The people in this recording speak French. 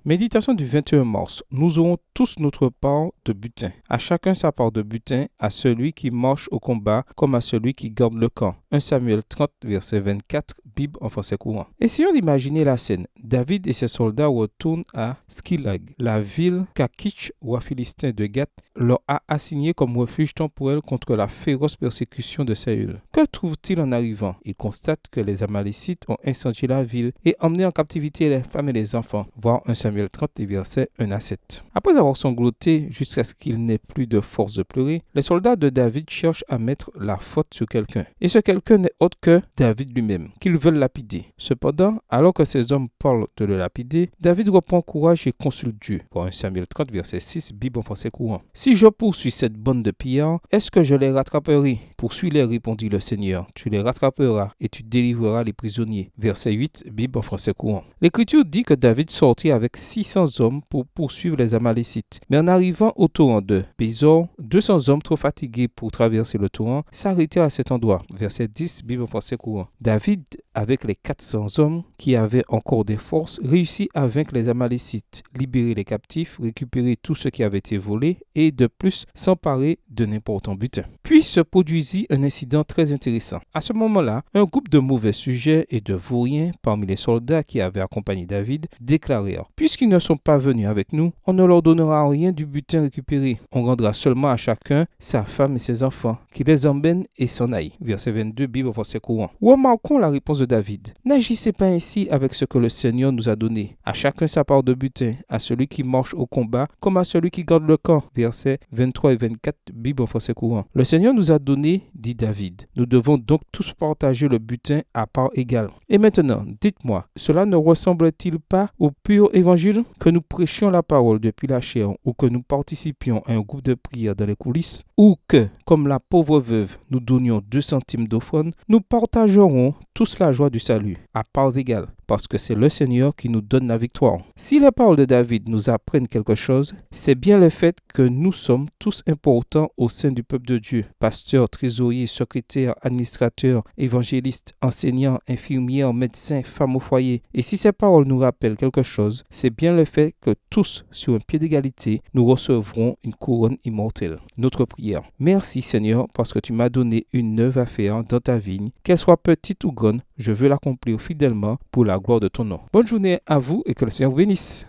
Méditation du 21 mars. Nous aurons tous notre part de butin. À chacun sa part de butin, à celui qui marche au combat comme à celui qui garde le camp. 1 Samuel 30, verset 24, Bible en français courant. Essayons d'imaginer la scène. David et ses soldats retournent à Skilag, la ville qu'Akich, roi philistin de Gath, leur a assignée comme refuge temporel contre la féroce persécution de Saül. Que trouvent-ils en arrivant? Ils constatent que les Amalécites ont incendié la ville et emmené en captivité les femmes et les enfants. Voir 1 Samuel 30, versets 1 à 7. Après avoir sangloté jusqu'à ce qu'il n'ait plus de force de pleurer, les soldats de David cherchent à mettre la faute sur quelqu'un. Et ce quelqu'un n'est autre que David lui-même, qu'ils veulent lapider. Cependant, alors que ces hommes parlent de le lapider, David reprend courage et consulte Dieu. Voir 1 Samuel 30, verset 6, Bible en français courant. Si je poursuis cette bande de pillards, est-ce que je les rattraperai? Poursuis-les, répondit le Seigneur. Tu les rattraperas et tu délivreras les prisonniers. Verset 8, Bible en français courant. L'Écriture dit que David sortit avec 600 hommes pour poursuivre les Amalécites. Mais en arrivant au torrent de Bézor, 200 hommes trop fatigués pour traverser le torrent s'arrêtèrent à cet endroit. Verset 10, Bible en français courant. David, avec les 400 hommes qui avaient encore des forces, réussit à vaincre les Amalécites, libérer les captifs, récupérer tout ce qui avait été volé et de plus s'emparer d'un important butin. Puis se produisit un incident très intéressant. À ce moment-là, un groupe de mauvais sujets et de vauriens parmi les soldats qui avaient accompagné David déclarèrent: puisqu'ils ne sont pas venus avec nous, on ne leur donnera rien du butin récupéré. On rendra seulement à chacun sa femme et ses enfants, qui les emmènent et s'en aillent. Verset 22, Bible en français courant. Remarquons la réponse de David. N'agissez pas ainsi avec ce que le Seigneur nous a donné. À chacun sa part de butin, à celui qui marche au combat comme à celui qui garde le camp. Versets 23 et 24, Bible en français courant. Le Seigneur nous a donné, dit David. Nous devons donc tous partager le butin à part égale. Et maintenant, dites-moi, cela ne ressemble-t-il pas au pur évangile? Que nous prêchions la parole depuis la chair ou que nous participions à un groupe de prière dans les coulisses ou que, comme la pauvre veuve, nous donnions 2 centimes d'offrande, nous partagerons tous la joie du salut à parts égales parce que c'est le Seigneur qui nous donne la victoire. Si les paroles de David nous apprennent quelque chose, c'est bien le fait que nous sommes tous importants au sein du peuple de Dieu. Pasteurs, trésoriers, secrétaires, administrateurs, évangélistes, enseignants, infirmières, médecins, femmes au foyer. Et si ces paroles nous rappellent quelque chose, c'est bien le fait que tous, sur un pied d'égalité, nous recevrons une couronne immortelle. Notre prière. Merci Seigneur parce que tu m'as donné une œuvre à faire dans ta vigne, qu'elle soit petite ou grande, je veux l'accomplir fidèlement pour la gloire de ton nom. Bonne journée à vous et que le Seigneur vous bénisse.